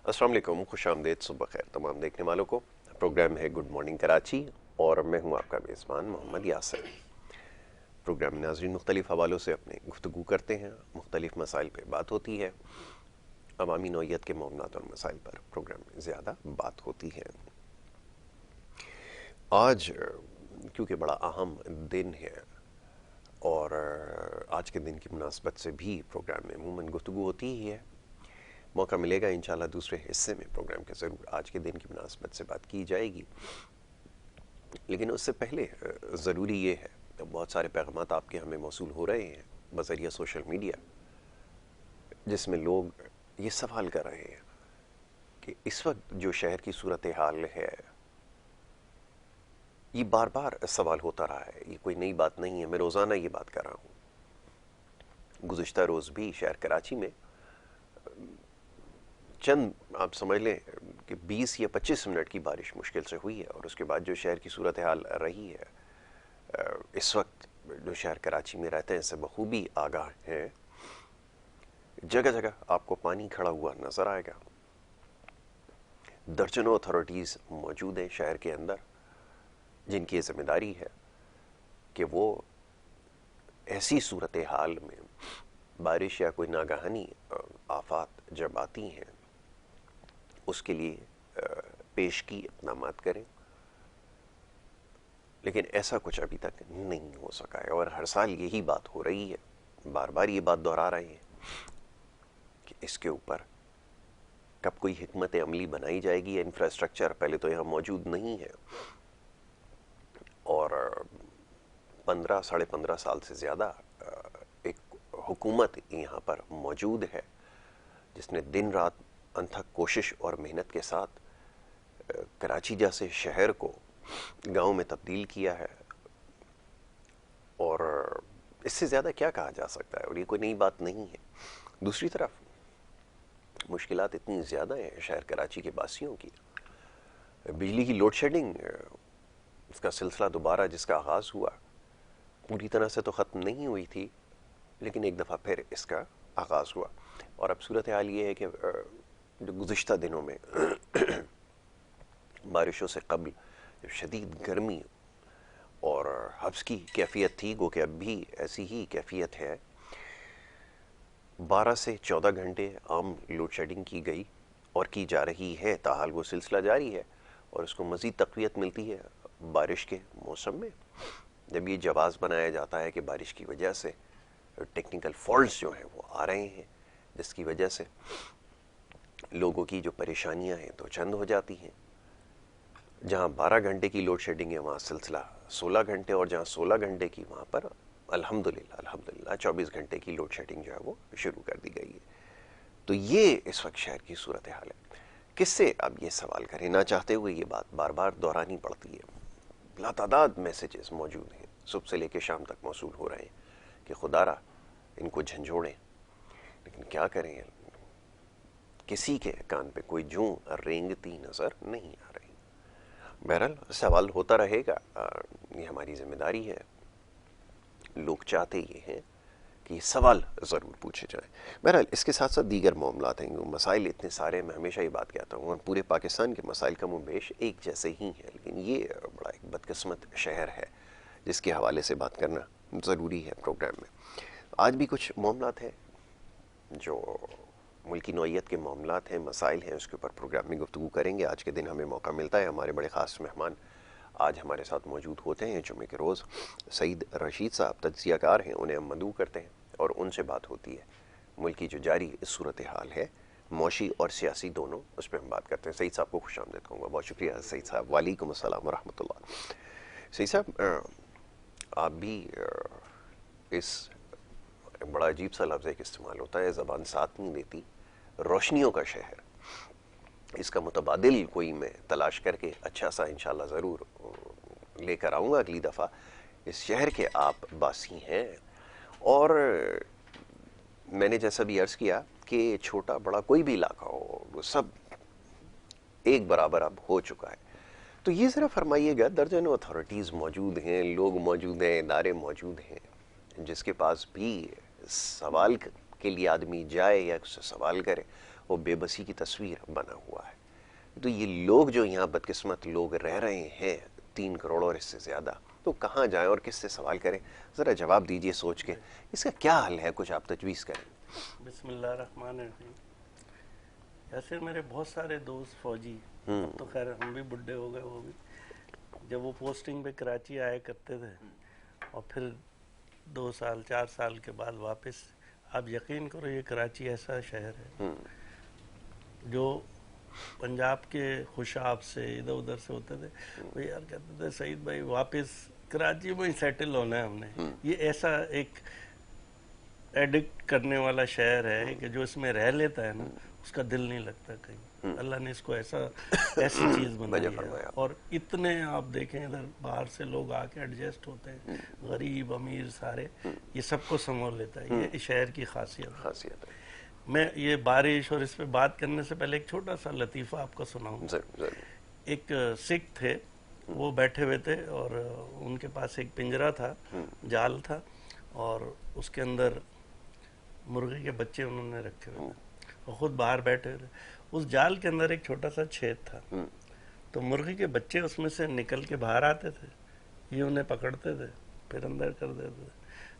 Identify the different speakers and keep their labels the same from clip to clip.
Speaker 1: अस्सलाम वालेकुम, खुश आमदेद, सुबह खैर तमाम देखने वालों को। प्रोग्राम है गुड मॉर्निंग कराची और मैं हूं आपका मेज़बान मोहम्मद यासिर। प्रोग्राम में नाज़रीन मुख्तलिफ़ हवालों से अपने गुफ्तगू करते हैं, मुख्तलिफ़ मसाइल पे बात होती है। अवामी नौइयत के मामलात और मसाइल पर प्रोग्राम में ज़्यादा बात होती है। आज क्योंकि बड़ा अहम दिन है और आज के दिन की मुनासबत से भी प्रोग्राम में अमूमन गुफ्तगू होती ही है। मौका मिलेगा इंशाल्लाह दूसरे हिस्से में प्रोग्राम के ज़रूर आज के दिन की मुनासबत से बात की जाएगी। लेकिन उससे पहले ज़रूरी ये है, बहुत सारे पैगामात आपके हमें मौसूल हो रहे हैं बज़रिया सोशल मीडिया, जिसमें लोग ये सवाल कर रहे हैं कि इस वक्त जो शहर की सूरत हाल है, ये बार बार सवाल होता रहा है, ये कोई नई बात नहीं है। मैं रोज़ाना ये बात कर रहा हूँ। गुज़िश्ता रोज़ भी शहर कराची में चंद आप समझ लें कि 20 या 25 मिनट की बारिश मुश्किल से हुई है और उसके बाद जो शहर की सूरत हाल रही है, इस वक्त जो शहर कराची में रहते हैं इससे बखूबी आगाह हैं। जगह जगह आपको पानी खड़ा हुआ नज़र आएगा। दर्जनों अथॉरिटीज़ मौजूद हैं शहर के अंदर, जिनकी जिम्मेदारी है कि वो ऐसी सूरत हाल में बारिश या कोई नागाहानी आफात जब आती हैं उसके लिए पेशगी इक़दामात करें। लेकिन ऐसा कुछ अभी तक नहीं हो सका है और हर साल यही बात हो रही है, बार बार ये बात दोहरा रहे हैं कि इसके ऊपर कब कोई हिकमत अमली बनाई जाएगी। इंफ्रास्ट्रक्चर पहले तो यहाँ मौजूद नहीं है और 15 साढ़े 15 साल से ज़्यादा एक हुकूमत यहाँ पर मौजूद है जिसने दिन रात अनथक कोशिश और मेहनत के साथ कराची जैसे शहर को गांव में तब्दील किया है। और इससे ज़्यादा क्या कहा जा सकता है, और ये कोई नई बात नहीं है। दूसरी तरफ मुश्किलात इतनी ज़्यादा हैं शहर कराची के बासियों की। बिजली की लोड शेडिंग, इसका सिलसिला दोबारा जिसका आगाज़ हुआ, पूरी तरह से तो ख़त्म नहीं हुई थी, लेकिन एक दफ़ा फिर इसका आगाज़ हुआ। और अब सूरत हाल ये है कि जो गुज़िश्ता दिनों में बारिशों से कबल जब शदीद गर्मी और हब्स की कैफियत थी, गो कि अब भी ऐसी ही कैफियत है। 12 से 14 घंटे आम लोड शेडिंग की गई और की जा रही है, ताहाल वो सिलसिला जारी है और उसको मज़ीद तक़वियत मिलती है बारिश के मौसम में, जब ये जवाज़ बनाया जाता है कि बारिश की वजह से टेक्निकल फॉल्ट्स जो हैं वो आ रहे हैं, जिसकी वजह से लोगों की जो परेशानियां हैं तो चंद हो जाती हैं। जहां 12 घंटे की लोड शेडिंग है वहां सिलसिला 16 घंटे, और जहां 16 घंटे की वहां पर अल्हम्दुलिल्लाह 24 घंटे की लोड शेडिंग जो है वो शुरू कर दी गई है। तो ये इस वक्त शहर की सूरत हाल है। किससे अब ये सवाल करें, ना चाहते हुए ये बात बार बार दोहरानी पड़ती है। लातादाद मैसेजेस मौजूद हैं, सुबह से लेकर शाम तक मौसूल हो रहे हैं कि खुदारा इनको झंझोड़ें, लेकिन क्या करें, किसी के कान पे कोई जूं रेंगती नज़र नहीं आ रही। बहरहाल सवाल होता रहेगा, ये हमारी जिम्मेदारी है। लोग चाहते ये हैं कि सवाल ज़रूर पूछे जाएं। बहरहाल इसके साथ साथ दीगर मामलात हैं, मसाइल इतने सारे, मैं हमेशा ये बात कहता हूँ पूरे पाकिस्तान के मसाइल का मुंबेश एक जैसे ही हैं, लेकिन ये बड़ा एक बदकिस्मत शहर है जिसके हवाले से बात करना ज़रूरी है प्रोग्राम में। आज भी कुछ मामलात हैं जो मुल्की नौइयत के मामलात हैं, मसाइल हैं, उसके ऊपर प्रोग्राम में गुफ्तगू करेंगे। आज के दिन हमें मौका मिलता है, हमारे बड़े ख़ास मेहमान आज हमारे साथ मौजूद होते हैं जुमे के रोज़। सईद रशीद साहब तज्ज़ियाकार हैं, उन्हें हम मदऊ करते हैं और उनसे बात होती है मुल्क की जो जारी सूरत हाल है, मौशी और सियासी दोनों, उस पर हम बात करते हैं। सईद साहब को खुश आमदीद कहूँगा। बहुत शुक्रिया सईद साहब। वालेकुम अस्सलाम व रहमतुल्लाह। सईद साहब, आप भी इस बड़ा अजीब सा लफ्ज़ एक इस्तेमाल होता है, ज़बान साथ नहीं देती, रोशनियों का शहर। इसका मुतबादिल कोई मैं तलाश करके अच्छा सा इंशाल्लाह ज़रूर लेकर आऊँगा अगली दफ़ा। इस शहर के आप बासी हैं और मैंने जैसा भी अर्ज़ किया कि छोटा बड़ा कोई भी इलाका हो, वो सब एक बराबर अब हो चुका है। तो ये ज़रा फरमाइएगा, दर्जनों अथॉरिटीज़ मौजूद हैं, लोग मौजूद हैं, इदारे मौजूद हैं, जिसके पास भी सवाल के लिए आदमी जाए या उससे सवाल करे, वो बेबसी की तस्वीर बना हुआ है। तो ये लोग जो यहाँ बदकिस्मत लोग रह रहे हैं 3 करोड़ और इससे ज़्यादा, तो कहाँ जाएं और किससे सवाल करें? ज़रा जवाब दीजिए सोच के, इसका क्या हल है, कुछ आप तजवीज़ करें।
Speaker 2: बिस्मिल्लाहिर्रहमानिर्रहीम। ऐसे मेरे बहुत सारे दोस्त फौजी, अब तो खैर हम भी बुढ़े हो गए, वो भी जब वो पोस्टिंग पे कराची आया करते थे और फिर 2 साल 4 साल के बाद वापस, आप यकीन करो ये कराची ऐसा शहर है जो पंजाब के खुशाब से इधर उधर से होते थे, वो यार कहते थे सईद भाई वापस कराची में ही सेटल होना है हमने। ये ऐसा एक एडिक्ट करने वाला शहर है कि जो इसमें रह लेता है ना उसका दिल नहीं लगता कहीं। अल्लाह ने इसको ऐसी चीज बनाई है। और इतने आप देखें इधर बाहर से लोग आके एडजस्ट होते हैं, गरीब अमीर सारे, ये सबको संभाल लेता है। ये शहर की खासियत है। मैं ये बारिश और इस पे बात करने से पहले एक छोटा सा लतीफ़ा आपको सुनाऊं। एक सिख थे, वो बैठे हुए थे और उनके पास एक पिंजरा था, जाल था, और उसके अंदर मुर्गे के बच्चे उन्होंने रखे हुए थे और खुद बाहर बैठे हुए थे। उस जाल के अंदर एक छोटा सा छेद था, तो मुर्गे के बच्चे उसमें से निकल के बाहर आते थे, ये उन्हें पकड़ते थे, फिर अंदर कर देते थे।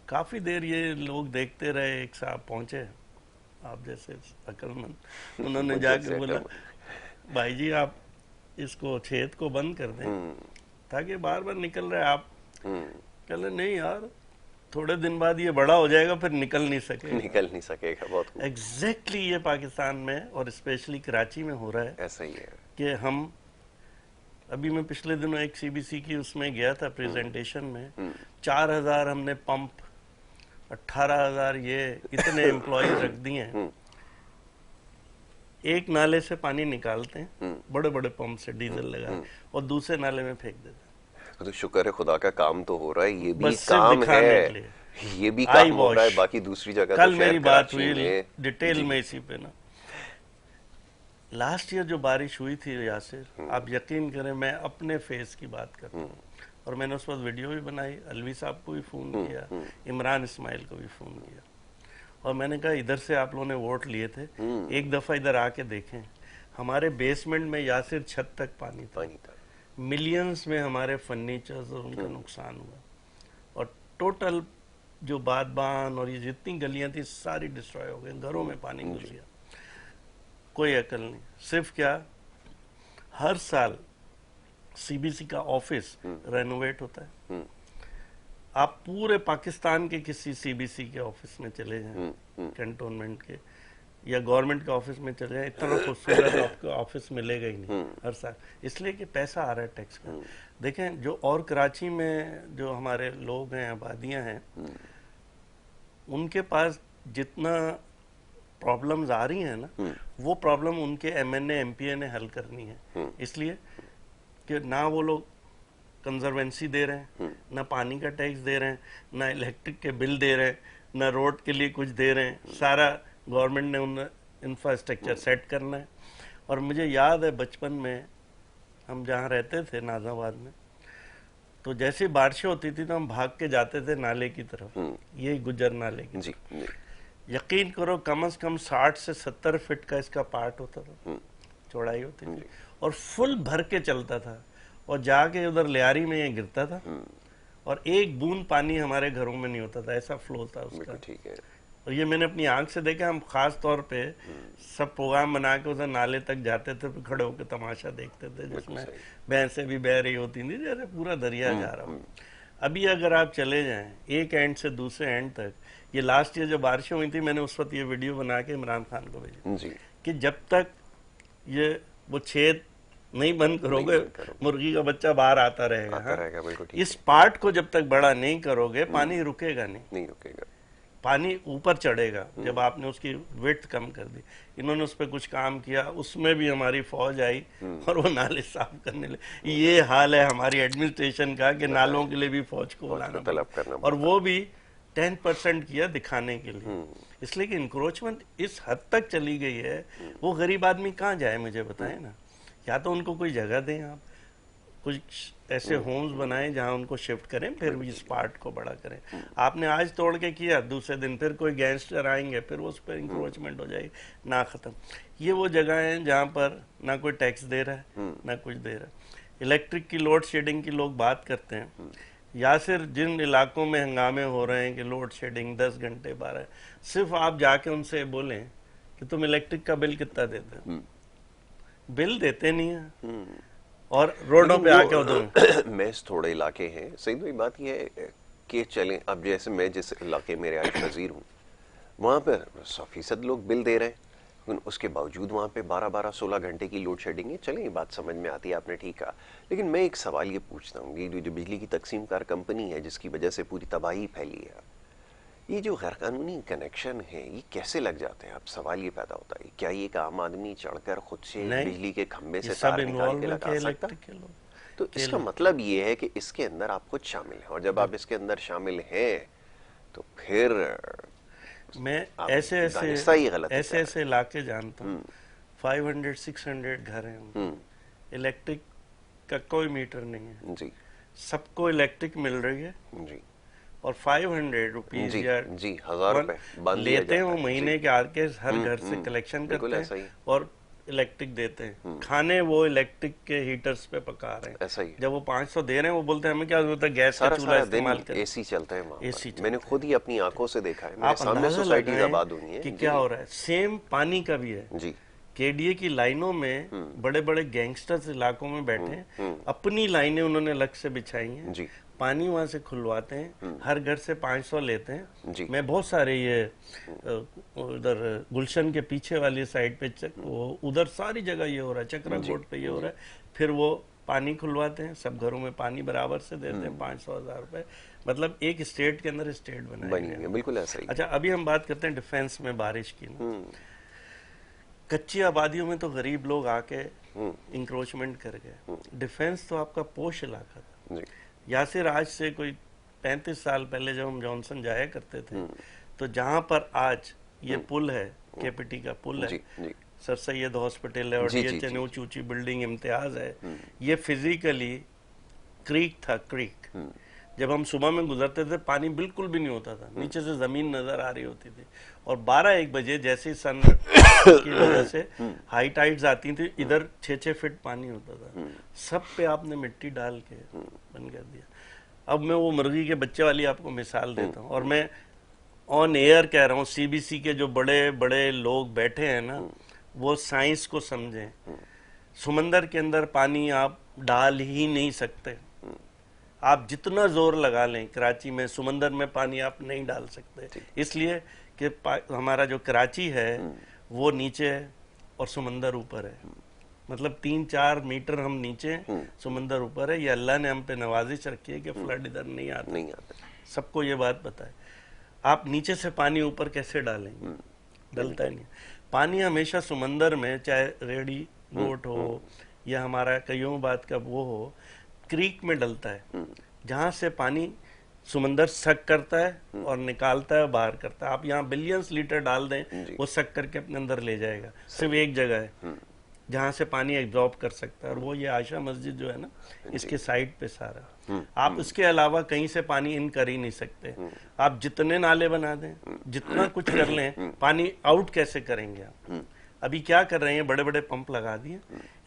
Speaker 2: काफ़ी देर ये लोग देखते रहे। एक साहब पहुंचे, आप जैसे अक्लमंद, उन्होंने जाके बोला भाई जी आप इसको छेद को बंद कर दें ताकि बार बार निकल रहे आप। कहले नहीं यार, थोड़े दिन बाद ये बड़ा हो जाएगा, फिर निकल नहीं सकेगा। बहुत एग्जैक्टली ये पाकिस्तान में और स्पेशली कराची में हो रहा है।
Speaker 1: ऐसा ही है
Speaker 2: कि हम अभी मैं पिछले दिनों एक सीबीसी की उसमें गया था प्रेजेंटेशन में, 4000 हमने पंप, 18,000 ये इतने एम्प्लॉय रख दिए हैं। एक नाले से पानी निकालते हैं बड़े बड़े पंप से डीजल लगा और दूसरे नाले में फेंक देते हैं।
Speaker 1: तो शुक्र है खुदा का काम तो हो रहा है, ये भी काम है, ये भी काम हो रहा है। बाकी दूसरी जगह
Speaker 2: कल मेरी बात हुई डिटेल में इसी पे ना। लास्ट ईयर जो बारिश हुई थी यासिर, आप यकीन करें मैं अपने फेस की बात करता हूँ, और मैंने उस वक्त वीडियो भी बनाई, अलवी साहब को भी फ़ोन किया, इमरान इस्माइल को भी फ़ोन किया, और मैंने कहा इधर से आप लोगों ने वोट लिए थे, एक दफ़ा इधर आके देखें। हमारे बेसमेंट में यासिर छत तक पानी था। मिलियंस में हमारे फर्नीचर्स और उनका नुकसान हुआ, और टोटल जो बादबान और ये जितनी गलियां थी सारी डिस्ट्रॉय हो गई, घरों में पानी घुस गया। कोई अकल नहीं। सिर्फ क्या, हर साल सीबीसी का ऑफिस रेनोवेट होता है। आप पूरे पाकिस्तान के किसी सीबीसी के ऑफिस में चले जाएं, कैंटोनमेंट के या गवर्नमेंट के ऑफिस में चले जाएं, इतना खूबसूरत आपको ऑफिस मिलेगा ही नहीं हर साल, इसलिए कि पैसा आ रहा है टैक्स का। देखें जो और कराची में जो हमारे लोग हैं, आबादियां हैं, उनके पास जितना प्रॉब्लम्स आ रही हैं ना, वो प्रॉब्लम उनके एमएनए एमपीए ने हल करनी है। इसलिए कि ना वो लोग कंजर्वेंसी दे रहे हैं, ना पानी का टैक्स दे रहे हैं, ना इलेक्ट्रिक के बिल दे रहे हैं, ना रोड के लिए कुछ दे रहे हैं। सारा गवर्नमेंट ने उन इंफ्रास्ट्रक्चर सेट करना है। और मुझे याद है बचपन में हम जहाँ रहते थे नाजाबाद में, तो जैसे बारिशें होती थी तो हम भाग के जाते थे नाले की तरफ, ये गुजर नाले की तरफ। यकीन करो कम से कम 60 से 70 फीट का इसका पार्ट होता था, चौड़ाई होती थी, और फुल भर के चलता था, और जाके उधर लियारी में ये गिरता था, और एक बूंद पानी हमारे घरों में नहीं होता था, ऐसा फ्लो था उसका।
Speaker 1: ठीक है।
Speaker 2: और ये मैंने अपनी आंख से देखा। हम खास तौर पे सब प्रोग्राम बना के उधर नाले तक जाते थे, फिर खड़े होकर तमाशा देखते थे, जिसमें भैंसें भी बह रही होती थी, जैसे पूरा दरिया जा रहा हो। अभी अगर आप चले जाएं एक एंड से दूसरे एंड तक, ये लास्ट ईयर जब बारिशें हुई थी, मैंने उस वक्त ये वीडियो बना के इमरान खान को भेजी कि जब तक ये वो छेद नहीं बंद करोगे, मुर्गी का बच्चा बाहर आता रहेगा। इस पार्ट को जब तक बड़ा नहीं करोगे, पानी रुकेगा नहीं रुकेगा, पानी ऊपर चढ़ेगा। जब आपने उसकी विड्थ कम कर दी, इन्होंने उस पर कुछ काम किया, उसमें भी हमारी फौज आई और वो नाले साफ करने लगे। ये हाल है हमारी एडमिनिस्ट्रेशन का कि नालों के लिए भी फौज को बुलाना पड़ा, और वो भी 10% किया दिखाने के लिए। इसलिए कि इंक्रोचमेंट इस हद तक चली गई है, वो गरीब आदमी कहाँ जाए मुझे बताएं ना। या तो उनको कोई जगह दें आप, कुछ ऐसे होम्स बनाए जहां उनको शिफ्ट करें, फिर भी इस पार्ट को बड़ा करें। आपने आज तोड़ के किया, दूसरे दिन फिर कोई गैंगस्टर आएंगे, फिर उस पर इंक्रोचमेंट हो जाएगी, ना खत्म। ये वो जगह है जहां पर ना कोई टैक्स दे रहा है ना कुछ दे रहा है। इलेक्ट्रिक की लोड शेडिंग की लोग बात करते हैं, या सिर्फ जिन इलाकों में हंगामे हो रहे हैं कि लोड शेडिंग 10 घंटे 12, सिर्फ आप जाके उनसे बोलें कि तुम इलेक्ट्रिक का बिल कितना देते हो, बिल देते नहीं है और रोडों पे आके उधर
Speaker 1: महज थोड़े इलाके हैं। सही तो बात यह है कि चलें, अब जैसे मैं जिस इलाके में रिहाइश पजीर हूँ वहाँ पर 100% लोग बिल दे रहे हैं, लेकिन उसके बावजूद वहाँ पे 12-12-16 घंटे की लोड शेडिंग है। चलें, ये बात समझ में आती है, आपने ठीक कहा। लेकिन मैं एक सवाल ये पूछता हूँ, ये जो बिजली की तकसीम कार कंपनी है जिसकी वजह से पूरी तबाही फैली है, ये जो गैरकानूनी कनेक्शन है ये कैसे लग जाते हैं? अब सवाल ये पैदा होता है, क्या ये एक आम आदमी चढ़कर खुद से बिजली के खंबे से तार निकाल के लगा सकता है? तो इसका मतलब ये है कि इसके अंदर आप खुद शामिल हैं, और जब आप इसके अंदर शामिल हैं तो फिर
Speaker 2: मैं ऐसे इलाके जानता हूँ 500-600 घर हैं, इलेक्ट्रिक का कोई मीटर नहीं है
Speaker 1: जी,
Speaker 2: सबको इलेक्ट्रिक मिल रही है
Speaker 1: जी,
Speaker 2: और 500 रुपीज या
Speaker 1: जी 1000 रुपए
Speaker 2: लेते हैं वो महीने के आके हर घर से कलेक्शन करते हैं और इलेक्ट्रिक देते हैं। खाने वो इलेक्ट्रिक के हीटर्स पे पका रहे हैं।
Speaker 1: ऐसा ही
Speaker 2: जब वो 500 दे रहे हैं वो बोलते हैं हमें क्या जरूरत है गैस का चूल्हा इस्तेमाल करें,
Speaker 1: एसी चलता है वहाँ
Speaker 2: एसी
Speaker 1: पर। मैंने खुद ही अपनी आंखों से देखा है,
Speaker 2: आप
Speaker 1: सामने सोसाइटी आबाद हुई है
Speaker 2: कि क्या हो रहा है। सेम पानी का भी है
Speaker 1: जी,
Speaker 2: केडीए की लाइनों में बड़े बड़े गैंगस्टर्स इलाकों में बैठे हैं, अपनी लाइनें उन्होंने अलग से बिछाई हैं जी, पानी वहां से खुलवाते हैं, हर घर से 500 लेते हैं जी। मैं बहुत सारे ये उधर गुलशन के पीछे वाली साइड पे वो उधर सारी जगह ये हो रहा है, चक्राकोट पे ये हो रहा है। फिर वो पानी खुलवाते हैं, सब घरों में पानी बराबर से देते हैं, 500-1000 रुपए। मतलब एक स्टेट के अंदर स्टेट बनाया,
Speaker 1: बिल्कुल ऐसा ही।
Speaker 2: अच्छा, अभी हम बात करते हैं डिफेंस में बारिश की। कच्ची आबादियों में तो गरीब लोग आके इंक्रोचमेंट कर गए। डिफेंस तो आपका पोश इलाका था। यासिर आज से कोई 35 साल पहले जब हम जॉनसन जाया करते थे तो जहां पर आज ये पुल है, केपीटी का पुल है, सर सैयद हॉस्पिटल है और डीएचएन ऊंची बिल्डिंग इम्तियाज है, ये फिजिकली क्रीक था। क्रीक जब हम सुबह में गुजरते थे पानी बिल्कुल भी नहीं होता था, नीचे से जमीन नजर आ रही होती थी। और 12-1 बजे जैसे ही सन की वजह से हाई टाइड्स आती थी, इधर 6-6 फीट पानी होता था। सब पे आपने मिट्टी डाल के बंद कर दिया। अब मैं वो मुर्गी के बच्चे वाली आपको मिसाल देता हूँ, और मैं ऑन एयर कह रहा हूँ, सीबीसी के जो बड़े बड़े लोग बैठे हैं ना, वो साइंस को समझें। समंदर के अंदर पानी आप डाल ही नहीं सकते, आप जितना जोर लगा लें कराची में, समंदर में पानी आप नहीं डाल सकते, इसलिए कि हमारा जो कराची है वो नीचे है और समंदर ऊपर है। मतलब 3-4 मीटर हम नीचे, समंदर ऊपर है। ये अल्लाह ने हम पे नवाजिश रखी है कि फ्लड इधर नहीं आता। सबको ये बात पता है। आप नीचे से पानी ऊपर कैसे डालेंगे? डलता ही नहीं। पानी हमेशा समंदर में, चाहे रेडी बोट हो या हमारा कईयों बात का वो हो, क्रीक में डलता है, जहां से पानी समंदर सक करता है और निकालता है, बाहर करता है। आप यहाँ बिलियंस लीटर डाल दें, वो सक करके अपने अंदर ले जाएगा। सिर्फ एक जगह है जहां से पानी एब्जॉर्ब कर सकता है, और वो ये आयशा मस्जिद जो है ना, इसके साइड पे सारा। आप इसके अलावा कहीं से पानी इन कर ही नहीं सकते। आप जितने नाले बना दें, जितना कुछ कर लें, पानी आउट कैसे करेंगे आप? अभी क्या कर रहे हैं, बड़े बड़े पंप लगा दिए,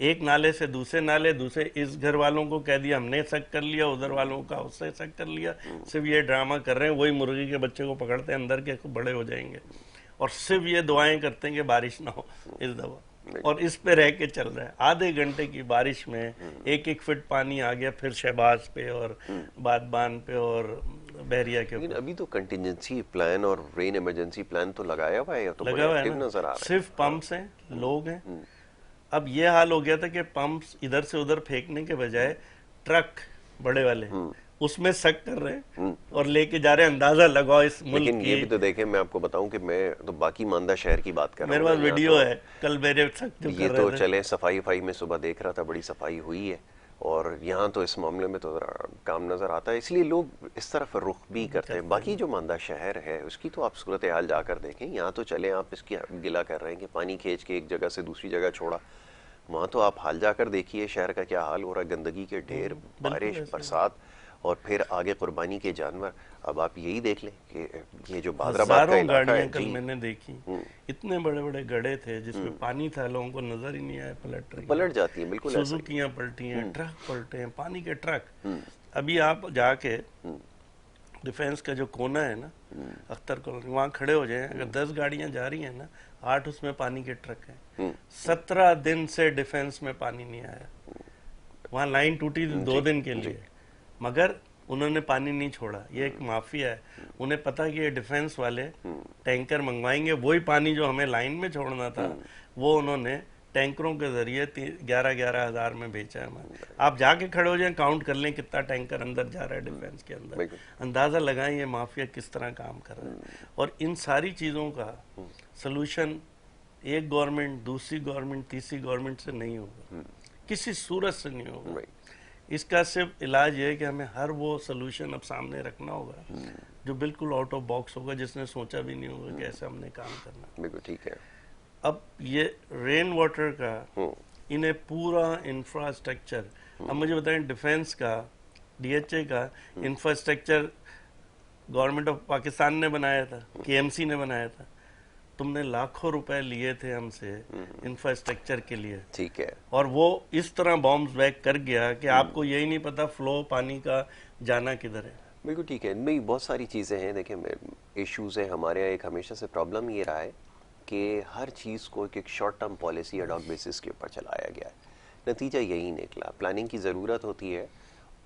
Speaker 2: एक नाले से दूसरे नाले, दूसरे इस घर वालों को कह दिया हमने सक कर लिया, उधर वालों का उससे सक कर लिया। सिर्फ ये ड्रामा कर रहे हैं, वही मुर्गी के बच्चे को पकड़ते हैं, अंदर के बड़े हो जाएंगे, और सिर्फ ये दुआएं करते हैं कि बारिश ना हो इस दफा, और इस पे रह के चल रहा है। आधे घंटे की बारिश में 1-1 फीट पानी आ गया, फिर शहबाज पे और बादबान पे और बहरिया के ऊपर।
Speaker 1: अभी तो कंटिजेंसी प्लान और रेन इमरजेंसी प्लान तो लगाया हुआ है, तो
Speaker 2: लगा हुआ है ना? सिर्फ पंप्स हैं, लोग हैं। अब ये हाल हो गया था कि पंप्स इधर से उधर फेंकने के बजाय ट्रक बड़े वाले उसमें सक कर रहे हैं और लेके जा रहे हैं। अंदाजा लगाओ इस मुल्क की।
Speaker 1: लेकिन ये भी तो देखें, मैं आपको बताऊं कि मैं तो बाकी मानदा शहर की बात कर रहा हूं,
Speaker 2: मेरे पास वीडियो है, कल मेरे सक जो
Speaker 1: ये तो चले सफाई में सुबह देख रहा था, बड़ी सफाई हुई है, और यहाँ तो इस मामले में तो काम नजर आता है, इसलिए लोग इस तरफ रुख भी करते हैं। बाकी जो मानदा शहर है उसकी तो आप सूरत हाल जाकर देखें। यहाँ तो चले आप इसकी गिला कर रहे हैं कि पानी खींच के एक जगह से दूसरी जगह छोड़ा, वहाँ तो आप हाल जाकर देखिए शहर का क्या हाल हो रहा है, गंदगी के ढेर, बारिश, बरसात, और फिर आगे कुर्बानी के जानवर। अब आप यही देख लें कि ये जो बादराबाद का
Speaker 2: हजारों
Speaker 1: इलाका है
Speaker 2: गाड़ियां कल
Speaker 1: जी,
Speaker 2: मैंने देखी, इतने बड़े बड़े गड्ढे थे जिसमें पानी था, लोगों को नजर ही नहीं आया, पलट रही
Speaker 1: पलट जाती है, बिल्कुल ऐसा ही।
Speaker 2: सुजुकियां पलटी हैं, ट्रक पलटे हैं, पानी के ट्रक। अभी आप जाके डिफेंस का जो कोना है ना, अख्तर कॉलोनी, वहाँ खड़े हो जाए, अगर 10 गाड़ियां जा रही हैं ना, 8 उसमें पानी के ट्रक हैं। 17 दिन से डिफेंस में पानी नहीं आया। वहाँ लाइन टूटी 2 दिन के लिए, मगर उन्होंने पानी नहीं छोड़ा। ये एक माफिया है, उन्हें पता कि ये डिफेंस वाले टैंकर मंगवाएंगे, वही पानी जो हमें लाइन में छोड़ना था वो उन्होंने टैंकरों के जरिए 11-11 हजार में बेचा है हमें। आप जाके खड़े हो जाए, काउंट कर लें कितना टैंकर अंदर जा रहा है डिफेंस के अंदर, अंदाजा लगाएं ये माफिया किस तरह काम कर रहा है। और इन सारी चीजों का सलूशन एक गवर्नमेंट, दूसरी गवर्नमेंट, तीसरी गवर्नमेंट से नहीं होगा, किसी सूरत से नहीं होगा। इसका सिर्फ इलाज ये है कि हमें हर वो सलूशन अब सामने रखना होगा जो बिल्कुल आउट ऑफ बॉक्स होगा, जिसने सोचा भी नहीं होगा कि ऐसे हमने काम करना।
Speaker 1: बिल्कुल ठीक है।
Speaker 2: अब ये रेन वाटर का इन्हें पूरा इंफ्रास्ट्रक्चर, अब मुझे बताएं, डिफेंस का, डीएचए का इंफ्रास्ट्रक्चर गवर्नमेंट ऑफ पाकिस्तान ने बनाया था, केएमसी ने बनाया था। तुमने लाखों रुपए लिए थे हमसे इंफ्रास्ट्रक्चर के लिए,
Speaker 1: ठीक है,
Speaker 2: और वो इस तरह बॉम्ब्स बैक कर गया कि आपको यही नहीं पता फ्लो पानी का जाना किधर है।
Speaker 1: बिल्कुल ठीक है। नहीं, बहुत सारी चीज़ें हैं, देखिए इश्यूज है हमारे यहाँ। एक हमेशा से प्रॉब्लम ये रहा है कि हर चीज़ को एक short term policy ad hoc basis के ऊपर चलाया गया है। नतीजा यही निकला। प्लानिंग की ज़रूरत होती है।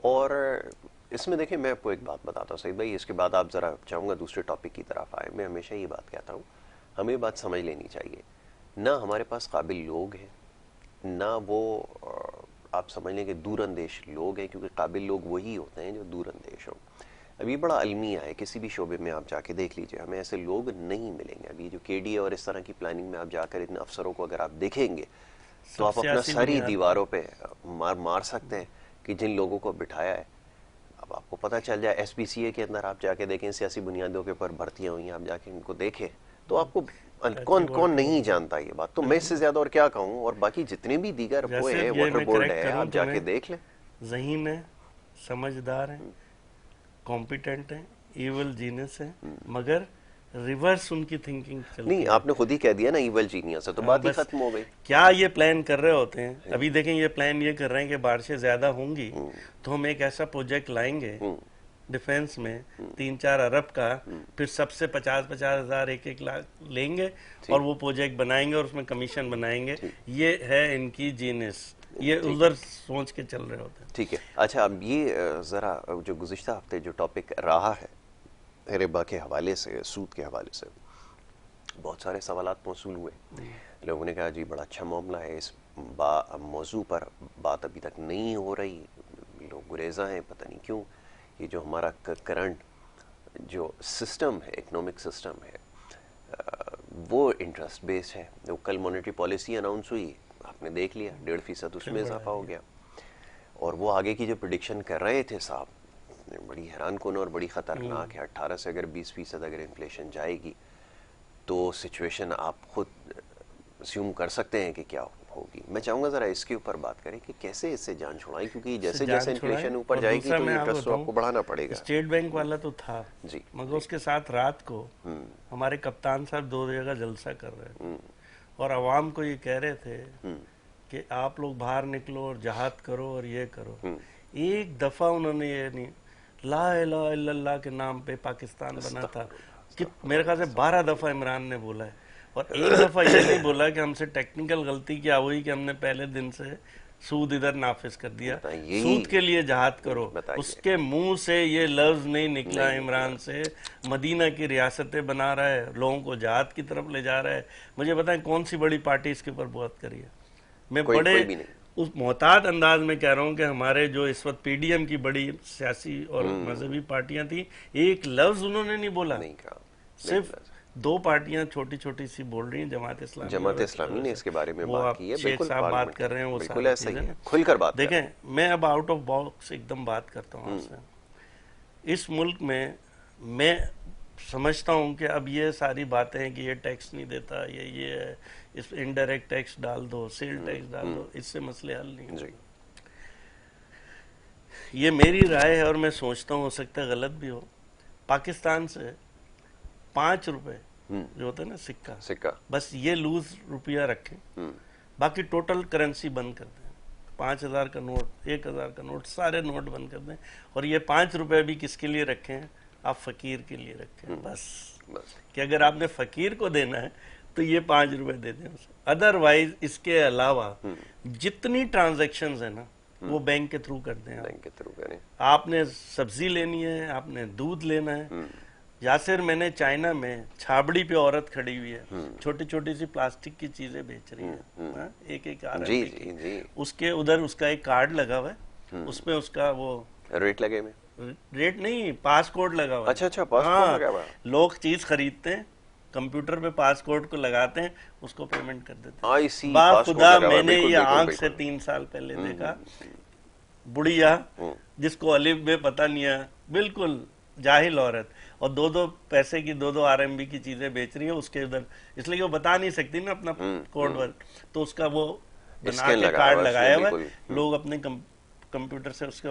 Speaker 1: और इसमें देखिए मैं आपको एक बात बताता हूँ सईद भाई, इसके बाद आप ज़रा चाहूँगा दूसरे टॉपिक की तरफ आए। मैं हमेशा ये बात कहता हूँ, हमें बात समझ लेनी चाहिए, ना हमारे पास काबिल लोग हैं, ना वो आप समझ लें कि दूरअंदेश लोग हैं, क्योंकि काबिल लोग वही होते हैं जो दूरअंदेश हों। अभी बड़ा अलमिया है, किसी भी शोबे में आप जाके देख लीजिए, हमें ऐसे लोग नहीं मिलेंगे। अभी जो केडीए और इस तरह की प्लानिंग में आप जाकर इन अफसरों को अगर आप देखेंगे तो आप अपना सारी दीवारों पे मार सकते हैं कि जिन लोगों को बिठाया है। अब आपको पता चल जाए, एसपीसीए के अंदर आप जाके देखें, सियासी बुनियादों के ऊपर भर्तियां हुई हैं, आप जाके इनको देखें तो आपको कौन कौन नहीं जानता ये बात। तो मैं इससे ज्यादा और क्या कहूँ। और बाकी जितने भी दीगर वो है, वाटर बोर्ड है, आप जाके देख लें।
Speaker 2: ज़हीन है, समझदार है, कॉम्पिटेंट है, इवल जीनियस है, मगर रिवर्स उनकी थिंकिंग चलती
Speaker 1: नहीं, आपने खुद ही कह दिया ना इवल जीनियस है, तो बात ही खत्म हो गई।
Speaker 2: क्या ये प्लान कर रहे होते हैं? अभी देखें, ये प्लान ये कर रहे हैं कि बारिशें ज्यादा होंगी तो हम एक ऐसा प्रोजेक्ट लाएंगे डिफेंस में 3-4 अरब का, फिर सबसे 50-50 हजार 1-1 लाख लेंगे और वो प्रोजेक्ट बनाएंगे और उसमें कमीशन बनाएंगे। ये है इनकी जीनियस, ये उधर सोच के चल रहे होते हैं।
Speaker 1: ठीक है। अच्छा, अब ये ज़रा जो गुज़िश्ता हफ्ते जो टॉपिक रहा है रिबा के हवाले से, सूद के हवाले से, बहुत सारे सवालात मौसूल हुए। लोगों ने कहा जी बड़ा अच्छा मामला है, इस मौजू पर बात अभी तक नहीं हो रही, लोग गुरेज़ा हैं, पता नहीं क्यों। ये जो हमारा करंट जो सिस्टम है, इकोनॉमिक सिस्टम है, वो इंटरेस्ट बेस्ड है। वो कल मॉनेटरी पॉलिसी अनाउंस हुई, आपने देख लिया, 1.5% उसमें इजाफा हो गया। और वो आगे की जो प्रेडिक्शन कर रहे थे साहब, बड़ी हैरान कुन और बड़ी ख़तरनाक है। 18 से अगर 20% अगर इन्फ्लेशन जाएगी तो सिचुएशन आप खुद अस्यूम कर सकते हैं कि क्या होगी। मैं चाहूँगा ज़रा इसके ऊपर बात करें कि कैसे इससे जान छुड़ाएं, क्योंकि जैसे जैसे इन्फ्लेशन ऊपर जाएगी तो इंटरेस्ट तो आपको बढ़ाना पड़ेगा।
Speaker 2: स्टेट बैंक वाला तो था
Speaker 1: जी,
Speaker 2: मगर उसके साथ रात को हमारे कप्तान साहब 2 जगह जलसा कर रहे थे और आवाम को ये कह रहे थे कि आप लोग बाहर निकलो और जहाद करो और ये करो। एक दफ़ा उन्होंने ये नहीं, ला इलाहा इल्लल्लाह के नाम पे पाकिस्तान बना था कि मेरे ख्याल से 12 दफ़ा इमरान ने बोला है। और एक दफ़ा ये नहीं बोला कि हमसे टेक्निकल गलती क्या हुई कि हमने पहले दिन से सूद इधर नाफिज कर दिया, सूद के लिए जहाद करो। उसके मुंह से ये लफ्ज नहीं निकला इमरान से। मदीना की रियासतें बना रहा है, लोगों को जहाद की तरफ ले जा रहा है। मुझे बताएं कौन सी बड़ी पार्टी इसके ऊपर बात करी है? मैं बड़े उस मोहतात अंदाज में कह रहा हूँ कि हमारे जो इस वक्त पीडीएम की बड़ी सियासी और मजहबी पार्टियां थी, एक लफ्ज उन्होंने नहीं बोला।
Speaker 1: नहीं कहा।
Speaker 2: सिर्फ 2 पार्टियां छोटी छोटी सी बोल रही हैं, जमात इस्लामी
Speaker 1: ने इसके बारे में
Speaker 2: वो
Speaker 1: बात की है।
Speaker 2: शेख साहब बात कर रहे हैं, वो
Speaker 1: बिल्कुल ऐसा ही है, खुलकर बात
Speaker 2: देखें। मैं अब आउट ऑफ बॉक्स एकदम बात करता हूँ आपसे। इस मुल्क में मैं समझता हूँ कि अब ये सारी बातें हैं कि ये टैक्स नहीं देता, ये है, इस इनडायरेक्ट टैक्स डाल दो, सेल टैक्स डाल दो, इससे मसले हल नहीं होंगे। ये मेरी राय है और मैं सोचता हूँ हो सकता है गलत भी हो। पाकिस्तान से 5 रुपए जो होता है ना सिक्का, बस ये लूज रुपया रखें, बाकी टोटल करेंसी बंद कर दें। 5,000 का नोट, 1,000 का नोट, सारे नोट बंद कर दें। और ये 5 रुपए भी किसके लिए रखें? आप फकीर के लिए रखें बस। कि अगर आपने फकीर को देना है तो ये 5 रुपए दे दें उसे। अदरवाइज इसके अलावा जितनी ट्रांजैक्शंस है ना वो बैंक के थ्रू कर दें।
Speaker 1: बैंक के थ्रू करें।
Speaker 2: आपने सब्जी लेनी है, आपने दूध लेना है। यासिर, मैंने चाइना में छाबड़ी पे औरत खड़ी हुई है, छोटी छोटी सी प्लास्टिक की चीजें बेच रही है, एक RMB उसके उधर उसका एक कार्ड लगा हुआ है, उसमें उसका वो
Speaker 1: रेट लगे में,
Speaker 2: रेट नहीं, पास कोड लगा हुआ है।
Speaker 1: अच्छा पास कोड लगा हुआ है।
Speaker 2: लोग चीज खरीदते हैं, कंप्यूटर पे पास कोड को लगाते हैं, उसको पेमेंट कर देते हैं। बाखुदा मैंने ये आंख से 3 साल पहले देखा। बुढ़िया जिसको अलिफ बे पता नहीं है, बिल्कुल जाहिल औरत, और 2-2 पैसे की 2-2 RMB की चीजें बेच रही है उसके उधर, इसलिए वो बता नहीं सकती ना अपना कोड वर्ड, तो उसका वो बना के कार्ड लगाया हुआ है। लोग अपने कंप्यूटर से उसके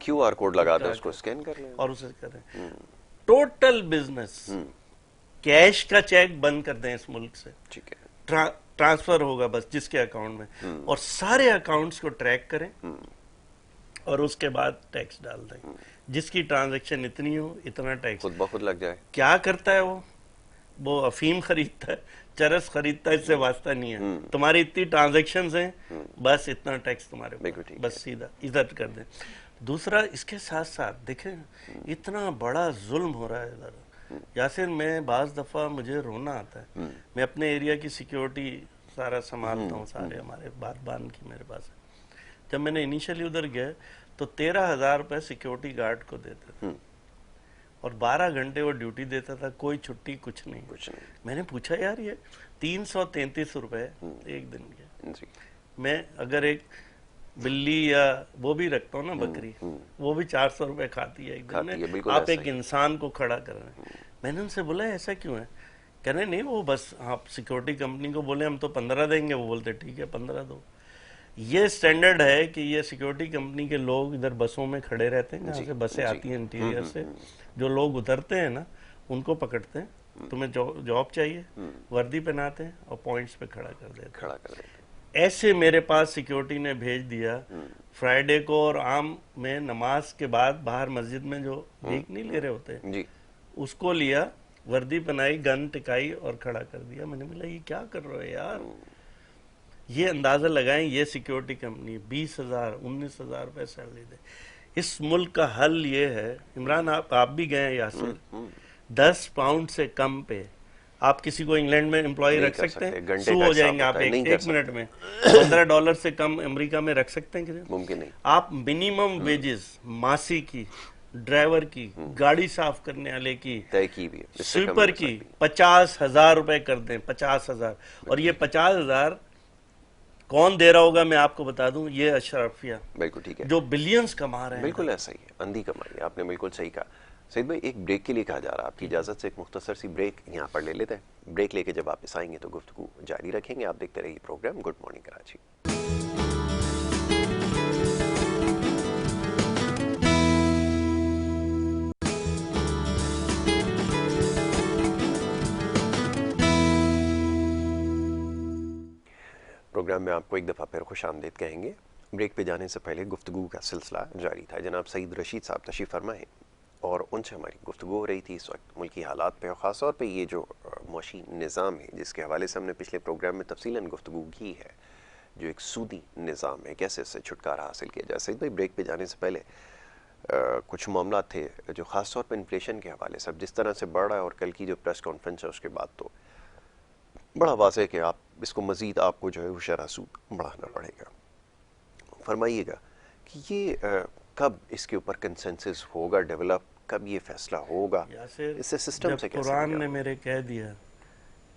Speaker 1: QR कोड लगाते हैं, उसको स्कैन कर लें
Speaker 2: और उसे करें। टोटल बिजनेस, कैश का चेक बंद कर दें इस मुल्क से, ठीक है, ट्रांसफर होगा बस जिसके अकाउंट में, और सारे अकाउंट्स को ट्रैक करें और उसके बाद टैक्स डाल दें। जिसकी ट्रांजैक्शन इतनी हो इतना टैक्स
Speaker 1: खुद ब खुद लग जाए। क्या
Speaker 2: करता है वो अफीम खरीदता है, चरस खरीदता है, इससे वास्ता नहीं है। तुम्हारी इतनी ट्रांजैक्शंस हैं, बस इतना टैक्स तुम्हारे ऊपर, बस सीधा इधर कर दें। दूसरा, इसके साथ साथ देखें इतना बड़ा जुल्म हो रहा है इधर। यासिर, मैं बाज दफा मुझे रोना आता है। मैं अपने एरिया की सिक्योरिटी सारा संभालता हूँ, सारे हमारे बात की मेरे पास है। जब मैंने इनिशियली उधर गया तो 13,000 रुपए सिक्योरिटी गार्ड को देते थे और 12 घंटे वो ड्यूटी देता था, कोई छुट्टी कुछ नहीं। मैंने पूछा यार ये 333 रुपए एक दिन के, मैं अगर एक बिल्ली या वो भी रखता हूँ ना, बकरी, वो भी 400 रुपए खाती है एक दिन में, आप एक इंसान को खड़ा कर रहे हैं। मैंने उनसे बोला ऐसा क्यों है? कह रहे नहीं, वो बस आप सिक्योरिटी कंपनी को बोले हम तो 15 देंगे, वो बोलते ठीक है 15 दो। ये स्टैंडर्ड है कि ये सिक्योरिटी कंपनी के लोग इधर बसों में खड़े रहते हैं, जहाँ से बसें आती हैं इंटीरियर से, जो लोग उतरते हैं ना उनको पकड़ते हैं, तुम्हें जॉब चाहिए, वर्दी पहनाते हैं और पॉइंट्स पे खड़ा कर देते हैं। ऐसे मेरे पास सिक्योरिटी ने भेज दिया फ्राइडे को, और आम में नमाज के बाद बाहर मस्जिद में जो भीख नहीं ले रहे होते उसको लिया, वर्दी पहनाई, गन टिकाई और खड़ा कर दिया। मैंने बोला ये क्या कर रहे हो यार? ये अंदाजा लगाएं, ये सिक्योरिटी कंपनी 20,000 19,000 रुपए सैलरी दे। इस मुल्क का हल ये है, इमरान आप भी गए हैं यासिर, 10 पाउंड से कम पे आप किसी को इंग्लैंड में एम्प्लॉय रख सकते हैं? सू हो जाएंगे आप एक मिनट में। $15 से कम अमेरिका में रख सकते हैं किसी?
Speaker 1: मुमकिन नहीं।
Speaker 2: आप मिनिमम वेजेस मासी की, ड्राइवर की, गाड़ी साफ करने वाले की, स्वीपर की 50,000 रुपए कर दें, 50,000। और ये 50,000 कौन दे रहा होगा मैं आपको बता दूं, ये अशरफिया,
Speaker 1: बिल्कुल ठीक है,
Speaker 2: जो बिलियंस कमा रहे हैं।
Speaker 1: बिल्कुल ऐसा ही है, अंधी कमाई, आपने बिल्कुल सही कहा। सईद भाई, एक ब्रेक के लिए कहा जा रहा है, आपकी इजाजत से एक मुख्तसर सी ब्रेक यहाँ पर ले लेते हैं। ब्रेक लेके जब वापस आएंगे तो गुफ्तगू जारी रखेंगे। आप देखते रहिए program good morning Karachi. Program में आपको एक दफ़ा फिर खुश आमदीद कहेंगे। ब्रेक पे जाने से पहले गुफ्तगू का सिलसिला जारी था। जनाब सईद रशीद साहब तशरीफ़ फरमा है और उनसे हमारी गुफ्तगू हो रही थी इस वक्त मुल्की हालात पे, और ख़ास तौर पे ये जो मौशी निज़ाम है जिसके हवाले से हमने पिछले प्रोग्राम में तफसीलन गुफ्तगू की है, जो एक सूदी निज़ाम है, कैसे इससे छुटकारा हासिल किया जाए। सईद भाई, ब्रेक पे जाने से पहले कुछ मामला थे जो ख़ास तौर पर इन्फ्लेशन के हवाले से अब जिस तरह से बढ़ रहा है, और कल की जो प्रेस कॉन्फ्रेंस है उसके बाद तो बड़ा वाज़ेह कि आप इसको मज़ीद आपको जो है वो शरह सूद बढ़ाना पड़ेगा। फरमाइएगा कि ये कब इसके ऊपर कंसेंसस होगा डेवलप, कब ये फैसला होगा, इससे सिस्टम से कैसे?
Speaker 2: कुरान ने मेरे कह दिया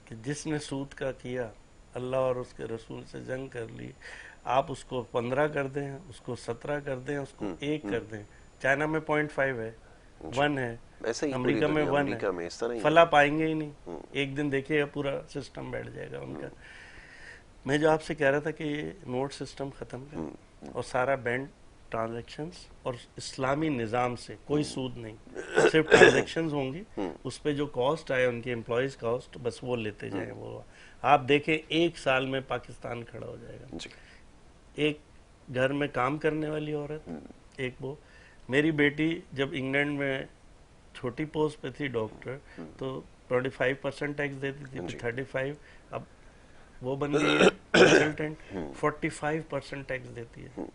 Speaker 2: कि जिसने सूद का किया, अल्लाह और उसके रसूल से जंग कर ली, आप उसको 15 कर दें, उसको 17 कर दें, उसको 1 कर दें। चाइना में 0.5 है, 1 है, अमेरिका में 1 है, फला पाएंगे ही नहीं। एक दिन देखिएगा पूरा सिस्टम बैठ जाएगा उनका। मैं जो आपसे कह रहा था कि ये नोट सिस्टम खत्म कर और सारा बैंक ट्रांजैक्शंस और इस्लामी निज़ाम से कोई सूद नहीं, सिर्फ ट्रांजैक्शंस होंगी, उस पे जो कॉस्ट आए उनके एम्प्लॉयज कॉस्ट बस वो लेते जाएं। वो आप देखें 1 साल में पाकिस्तान खड़ा हो जाएगा।
Speaker 1: जी। एक
Speaker 2: घर में काम करने वाली औरत, एक वो, मेरी बेटी जब इंग्लैंड में छोटी पोस्ट पे थी डॉक्टर, तो 25% टैक्स देती थी, फिर 35, अब वो बन गई है कंसल्टेंट, 45% टैक्स देती है।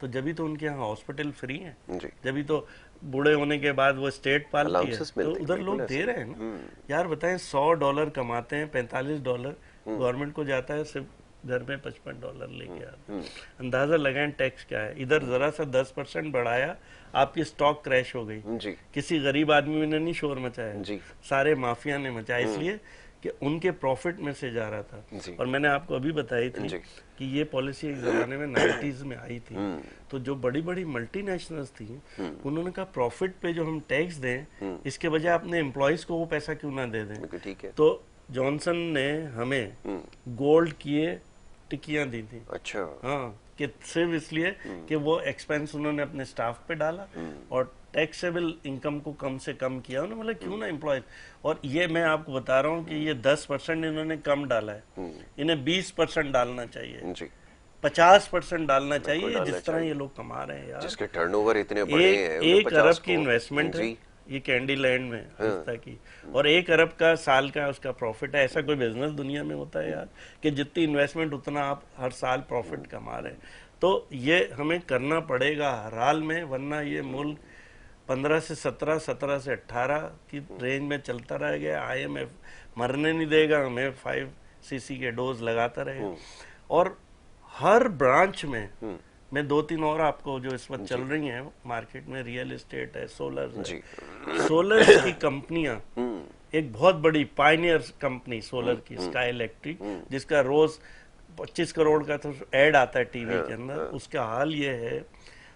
Speaker 2: तो जब भी तो उनके यहाँ हॉस्पिटल फ्री है, जब भी तो बूढ़े होने के बाद वो स्टेट पालती है, तो उधर लोग दे रहे हैं ना। यार बताएं, $100 कमाते हैं, $45 गवर्नमेंट को जाता है, सिर्फ घर में $55 लेके आते हैं। अंदाजा लगाएं टैक्स क्या है। इधर जरा सा 10% बढ़ाया, आपकी स्टॉक क्रैश हो गई। किसी गरीब आदमी ने नहीं शोर मचाया, सारे माफिया ने मचाया, इसलिए कि उनके प्रॉफिट में से जा रहा था। और मैंने आपको अभी बताई थी कि ये पॉलिसी एक जमाने में 90s में आई थी, तो जो बड़ी बड़ी मल्टीनेशनल्स थी उन्होंने कहा प्रॉफिट पे जो हम टैक्स दें, इसके बजाय अपने एम्प्लॉयज को वो पैसा क्यों ना दे दें।
Speaker 1: ठीक है।
Speaker 2: तो जॉनसन ने हमें गोल्ड किए टिकियां दी थी।
Speaker 1: अच्छा।
Speaker 2: हाँ, कि सिर्फ इसलिए कि वो एक्सपेंस उन्होंने अपने स्टाफ पे डाला और टैक्सेबल इनकम को कम से कम किया उन्होंने। मतलब क्यों ना एम्प्लॉयज, और ये मैं आपको बता रहा हूँ कि ये 10% इन्होंने कम डाला है, इन्हें 20% डालना चाहिए, 50% डालना चाहिए, जिस तरह ये लोग कमा रहे हैं यार, जिसके
Speaker 1: टर्नओवर इतने बड़े हैं।
Speaker 2: 1 अरब की इन्वेस्टमेंट है ये कैंडी लैंड में पिस्ता की, और 1 अरब का साल का उसका प्रॉफिट है। ऐसा कोई बिजनेस दुनिया में होता है यार कि जितनी इन्वेस्टमेंट उतना आप हर साल प्रॉफिट कमा रहे हैं। तो ये हमें करना पड़ेगा हर हाल में, वरना ये मुल्क 15 से 17, 17 से 18 की रेंज में चलता रह गया। IMF मरने नहीं देगा हमें, 5cc के डोज लगाता रहेगा। और हर ब्रांच में मैं 2-3 और आपको जो इस वक्त चल रही हैं मार्केट में, रियल एस्टेट है, सोलर है, सोलर की कंपनियां, एक बहुत बड़ी पायनियर कंपनी सोलर की स्काई इलेक्ट्रिक, जिसका रोज 25 करोड़ का तो ऐड आता है टीवी के अंदर। उसका हाल ये है,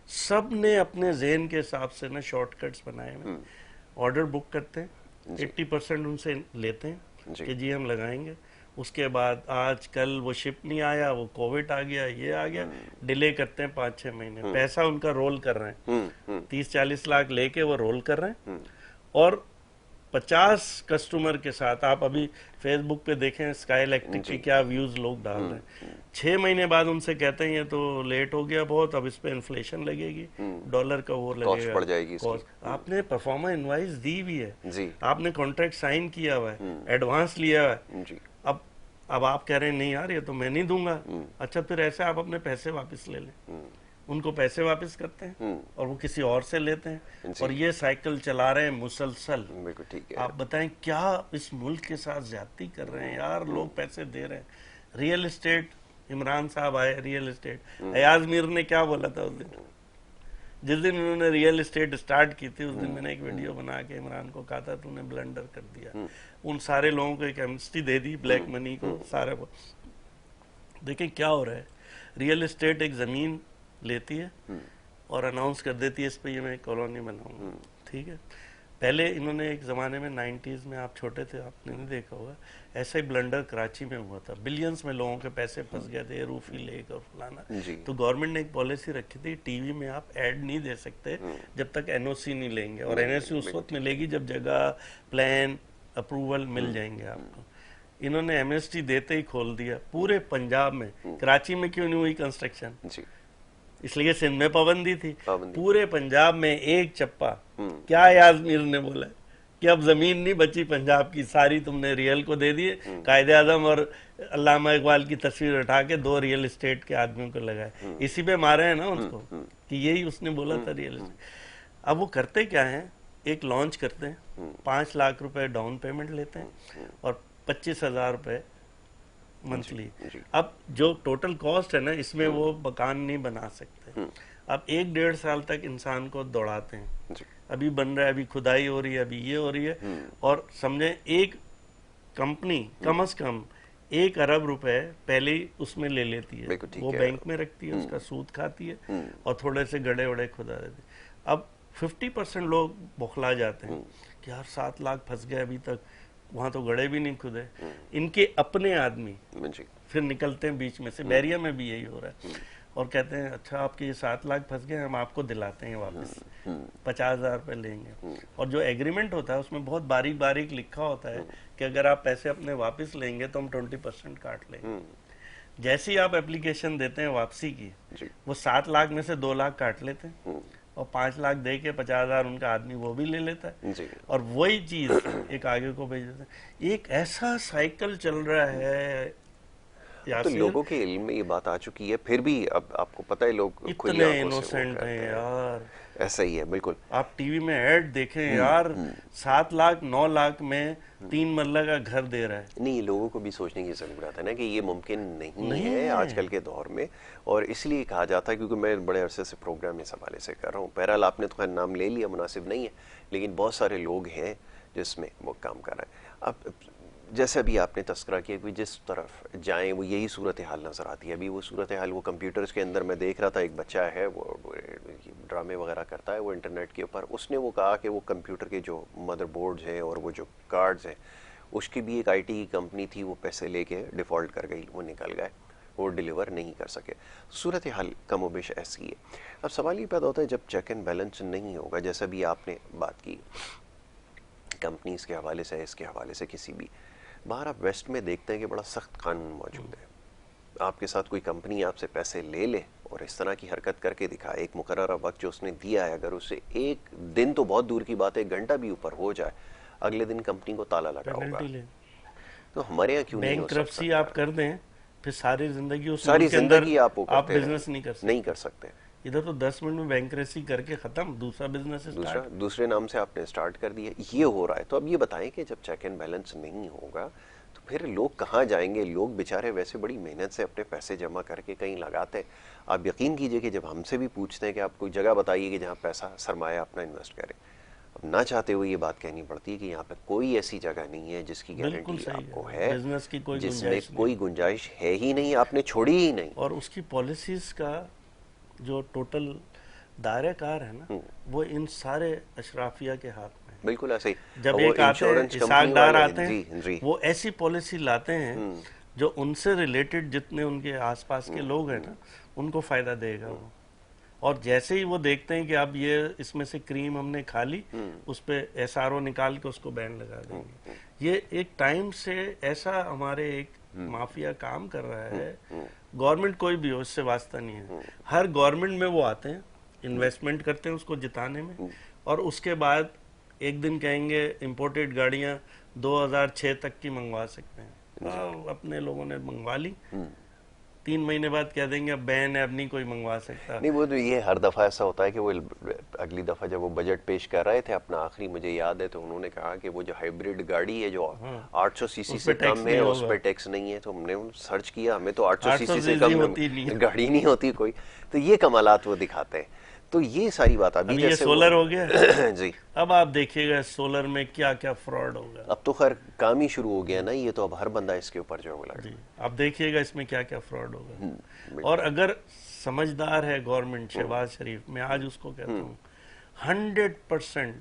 Speaker 2: सब ने अपने ज़हन के हिसाब से ना शॉर्टकट्स बनाए हुए, ऑर्डर बुक करते हैं, 80% उनसे लेते हैं कि जी हम लगाएंगे, उसके बाद आज कल वो शिप नहीं आया, वो कोविड आ गया, ये आ गया, डिले करते हैं 5-6 महीने, पैसा उनका रोल कर रहे हैं, 30-40 लाख लेके वो रोल कर रहे हैं। और 50 कस्टमर के साथ आप अभी फेसबुक पे देखें स्काई इलेक्ट्रिक की क्या व्यूज लोग डाल रहे हैं। 6 महीने बाद उनसे कहते हैं ये तो लेट हो गया बहुत, अब इस पे इन्फ्लेशन लगेगी, डॉलर का वो लगेगा,
Speaker 1: बढ़ जाएगी।
Speaker 2: आपने परफॉर्मा इनवाइस दी भी है, आपने कॉन्ट्रैक्ट साइन किया हुआ है, एडवांस लिया हुआ है, अब आप कह रहे हैं नहीं यार ये तो मैं नहीं दूंगा। अच्छा, फिर ऐसे आप अपने पैसे वापस ले लें, उनको पैसे वापस करते हैं और वो किसी और से लेते हैं, और ये साइकिल चला रहे हैं मुसलसल।
Speaker 1: ठीक है।
Speaker 2: आप बताएं क्या इस मुल्क के साथ ज्यादती कर रहे हैं यार, लोग पैसे दे रहे हैं। रियल एस्टेट, इमरान साहब आए, रियल एस्टेट, अयाज मीर ने क्या बोला था उस दिन, जिस दिन उन्होंने रियल एस्टेट स्टार्ट की थी, उस दिन मैंने एक वीडियो बना के इमरान को कहा था तूने ब्लंडर कर दिया, उन सारे लोगों को एक एमनेस्टी दे दी, ब्लैक मनी को, सारे को। देखें क्या हो रहा है, रियल एस्टेट एक जमीन लेती है और अनाउंस कर देती है इस पे ये मैं कॉलोनी बनाऊंगा, ठीक है। पहले इन्होंने एक ज़माने में 90s में, आप छोटे थे आपने नहीं देखा होगा, ऐसा ही ब्लंडर कराची में हुआ था, बिलियंस में लोगों के पैसे फंस गए थे, रूफी लेक और फलाना। तो गवर्नमेंट ने एक पॉलिसी रखी थी, टीवी में आप ऐड नहीं दे सकते जब तक NOC नहीं लेंगे, और NOC उस वक्त मिलेगी जब जगह, प्लान, अप्रूवल मिल जाएंगे आपको। इन्होंने एमनेस्टी देते ही खोल दिया पूरे पंजाब में। कराची में क्यों नहीं हुई कंस्ट्रक्शन, इसलिए सिंध में पाबंदी थी। पूरे पंजाब में एक चप्पा, क्या याजमीर ने बोला कि अब जमीन नहीं बची पंजाब की, सारी तुमने रियल को दे दिए। कायदे आजम और अल्लामा इकबाल की तस्वीर उठा के 2 रियल एस्टेट के आदमियों को लगाए, इसी पे मारे हैं ना उनको कि यही उसने बोला था रियल एस्टेट। अब वो करते क्या है, एक लॉन्च करते हैं, 5 लाख रुपए डाउन पेमेंट लेते हैं और 25,000 रुपए मंथली। अब जो टोटल कॉस्ट है ना, इसमें वो मकान नहीं बना सकते। अब 1-1.5 साल तक इंसान को दौड़ाते हैं, अभी बन रहा है, अभी खुदाई हो रही है, अभी ये हो रही है, और समझे एक कंपनी कम से कम 1 अरब रुपए पहले ही उसमें ले लेती है, वो बैंक में रखती है, उसका सूद खाती है और थोड़े से गड़े वड़े खुदा देती है। अब 50% लोग बौखला जाते हैं कि यार 7 लाख फंस गए अभी तक, वहां तो गड़े भी नहीं खुदे, इनके अपने आदमी
Speaker 1: जी।
Speaker 2: फिर निकलते हैं बीच में से। बैरिया में भी यही हो रहा है, और कहते हैं अच्छा आपके ये 7 लाख फंस गए, हम आपको दिलाते हैं वापस, 50,000 रुपये लेंगे। और जो एग्रीमेंट होता है उसमें बहुत बारीक बारीक लिखा होता है कि अगर आप पैसे अपने वापस लेंगे तो हम 20% काट लेंगे। जैसे ही आप एप्लीकेशन देते हैं वापसी की, वो 7 लाख में से 2 लाख काट लेते हैं, और 5 लाख दे के 50,000 उनका आदमी वो भी ले लेता है, और वही चीज एक आगे को भेज देता है। एक ऐसा साइकिल चल रहा है।
Speaker 1: तो लोगों के इल्म में ये बात आ चुकी है, फिर भी अब आपको पता है लोग
Speaker 2: इतने इनोसेंट हैं यार।
Speaker 1: ऐसा ही है बिल्कुल।
Speaker 2: आप टीवी में ऐड देखें यार, 7 लाख 9 लाख में 3 मरला का घर दे रहा है।
Speaker 1: नहीं, लोगों को भी सोचने की जरूरत है ना कि ये मुमकिन नहीं है आजकल के दौर में, और इसलिए कहा जाता है क्योंकि मैं बड़े अरसे से प्रोग्राम इस हवाले से कर रहा हूँ। बहरहाल आपने तो खैर नाम ले लिया, मुनासिब नहीं है, लेकिन बहुत सारे लोग हैं जिसमें वो काम कर रहे हैं। अब जैसे अभी आपने तस्करा किया कि जिस तरफ जाएं वो यही सूरत हाल नज़र आती है। अभी वो सूरत हाल वो कंप्यूटर्स के अंदर मैं देख रहा था, एक बच्चा है वो ड्रामे वगैरह करता है वो इंटरनेट के ऊपर, उसने वो कहा कि वो कंप्यूटर के जो मदरबोर्ड्स हैं और वो जो कार्ड्स हैं उसकी भी एक आईटी की कंपनी थी, वो पैसे लेके डिफ़ॉल्ट कर गई, वो निकल गए, वो डिलीवर नहीं कर सके। सूरत हाल कमोबेश ऐसी है। अब सवाल ये पैदा होता है जब चेक एंड बैलेंस नहीं होगा, जैसा भी आपने बात की कंपनीज के हवाले से, इसके हवाले से किसी भी बाहर आप वेस्ट में देखते हैं कि बड़ा सख्त कानून मौजूद है। आपके साथ कोई कंपनी आपसे पैसे ले ले और इस तरह की हरकत करके दिखाए, एक मुकर्ररा वक्त जो उसने दिया है, अगर उसे एक दिन तो बहुत दूर की बात है, 1 घंटा भी ऊपर हो जाए, अगले दिन कंपनी को ताला लगा होगा। तो हमारे यहाँ क्यों नहीं हो सकता?
Speaker 2: बैंकरप्सी आप कर दें फिर सारी जिंदगी
Speaker 1: आप
Speaker 2: बिजनेस नहीं कर
Speaker 1: सकते।
Speaker 2: इधर तो 10 मिनट में बैंकरप्सी करके खत्म, दूसरा बिजनेस
Speaker 1: दूसरे नाम से आपने स्टार्ट कर दिया, ये हो रहा है। तो अब ये बताएं कि जब चेक एंड बैलेंस नहीं होगा तो फिर लोग कहाँ जाएंगे? लोग बेचारे वैसे बड़ी मेहनत से अपने पैसे जमा करके कहीं लगाते हैं। आप यकीन कीजिए कि जब हमसे भी पूछते हैं कि आप कोई जगह बताइए कि जहाँ पैसा सरमाया अपना इन्वेस्ट करें, अब ना चाहते हुए ये बात कहनी पड़ती है कि यहाँ पे कोई ऐसी जगह नहीं है जिसकी गारंटी आपको है,
Speaker 2: बिजनेस की
Speaker 1: जिसमें कोई गुंजाइश है ही नहीं, आपने छोड़ी ही नहीं।
Speaker 2: और उसकी पॉलिसीज का जो टोटल दायरा कार है ना, वो इन सारे अशराफिया के हाथ में।
Speaker 1: बिल्कुल ऐसे ही।
Speaker 2: जब एक आते हैं इसाकदार आते हैं, वो ऐसी पॉलिसी लाते हैं जो उनसे रिलेटेड जितने उनके आसपास के लोग हैं ना, उनको फायदा देगा वो। और जैसे ही वो देखते हैं कि अब ये इसमें से क्रीम हमने खा ली, उस पे SRO निकाल के उसको बैन लगा देंगे। ये एक टाइम से ऐसा हमारे एक माफिया काम कर रहा है। गवर्नमेंट कोई भी हो, इससे वास्ता नहीं है। हर गवर्नमेंट में वो आते हैं, इन्वेस्टमेंट करते हैं उसको जिताने में, और उसके बाद एक दिन कहेंगे इंपोर्टेड गाड़ियां 2006 तक की मंगवा सकते हैं। अपने लोगों ने मंगवा ली, 3 महीने बाद कह देंगे अब बैन है, अब नहीं कोई मंगवा सकता।
Speaker 1: नहीं, वो तो ये हर दफा ऐसा होता है कि वो अगली दफा जब वो बजट पेश कर रहे थे अपना आखिरी, मुझे याद है, तो उन्होंने कहा कि वो जो हाइब्रिड गाड़ी है जो 800 सीसी से कम है उस पर टैक्स नहीं है। तो हमने सर्च किया, हमें तो 800 सीसी से कम गाड़ी नहीं होती कोई। तो ये कमालात वो दिखाते हैं। तो ये सारी बात अभी
Speaker 2: ये सोलर हो गया
Speaker 1: जी।
Speaker 2: अब आप देखिएगा सोलर में क्या क्या फ्रॉड होगा।
Speaker 1: अब तो खैर काम ही शुरू हो गया ना, ये तो अब हर बंदा इसके ऊपर जो लगा
Speaker 2: जी। आप देखिएगा इसमें क्या क्या फ्रॉड होगा। और अगर समझदार है गवर्नमेंट, शहबाज शरीफ, मैं आज उसको कहता हूँ 100%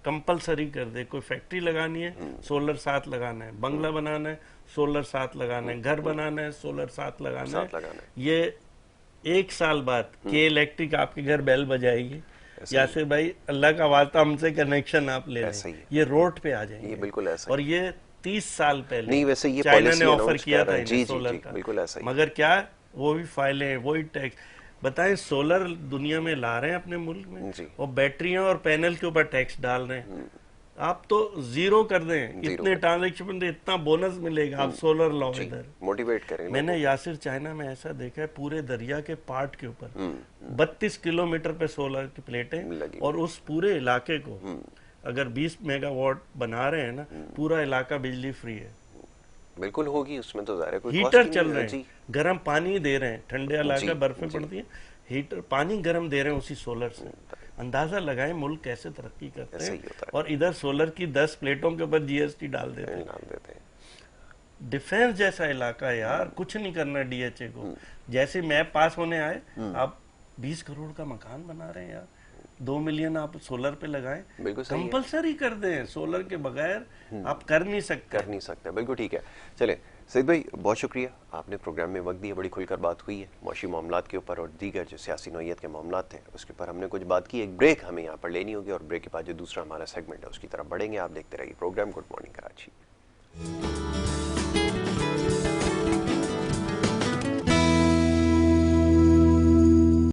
Speaker 2: कंपलसरी कर दे। कोई फैक्ट्री लगानी है, सोलर साथ लगाना है, बंगला बनाना है, सोलर साथ लगाना है, घर बनाना है, सोलर साथ लगाना है। ये 1 साल बाद के इलेक्ट्रिक आपके घर बेल बजाएगी, यासिर भाई अल्लाह का वास्ता हमसे कनेक्शन आप ले लें, ये रोड पे आ जाएंगे।
Speaker 1: ये बिल्कुल ऐसा।
Speaker 2: और ये 30 साल पहले
Speaker 1: नहीं, वैसे ये
Speaker 2: चाइना ने ऑफर किया था सोलर का,
Speaker 1: बिल्कुल ऐसा ही।
Speaker 2: मगर क्या वो भी फाइलें, वही टैक्स। बताएं, सोलर दुनिया में ला रहे हैं अपने मुल्क में, और बैटरियां और पैनल के ऊपर टैक्स डाल रहे हैं। आप तो 0 कर दें, इतने ट्रांजेक्शन में इतना बोनस मिलेगा, आप सोलर लाओ इधर,
Speaker 1: मोटिवेट करें।
Speaker 2: मैंने यासिर चाइना में ऐसा देखा है, पूरे दरिया के पार्ट के ऊपर 32 किलोमीटर पे सोलर की प्लेटें, और उस पूरे इलाके को अगर 20 मेगावाट बना रहे हैं ना, पूरा इलाका बिजली फ्री है।
Speaker 1: बिल्कुल होगी, उसमें तो ज़ाहिर है कोई
Speaker 2: हीटर चल रहे हैं, गर्म पानी दे रहे हैं, ठंडे इलाका बर्फें पड़ती है, हीटर पानी गर्म दे रहे हैं उसी सोलर से। अंदाजा लगाएं मुल्क कैसे तरक्की करते हैं। और इधर सोलर की 10 प्लेटों के ऊपर GST डाल देते हैं। डिफेंस जैसा इलाका है यार, कुछ नहीं करना DHA को। जैसे मैप पास होने आए, आप 20 करोड़ का मकान बना रहे हैं यार, 2 मिलियन आप सोलर पे लगाएं,
Speaker 1: बिल्कुल सही है।
Speaker 2: कंपलसरी कर दें, सोलर के बगैर आप कर नहीं सकते।
Speaker 1: बिल्कुल ठीक है। चले सईद भाई, बहुत शुक्रिया, आपने प्रोग्राम में वक्त दिया, बड़ी खुलकर बात हुई है मौशी मामलात के ऊपर और दीगर जो सियासी नौइयत के मामलात थे उसके ऊपर हमने कुछ बात की। एक ब्रेक हमें यहाँ पर लेनी होगी और ब्रेक के बाद जो दूसरा हमारा सेगमेंट है उसकी तरफ बढ़ेंगे। आप देखते रहिए प्रोग्राम गुड मॉर्निंग कराची।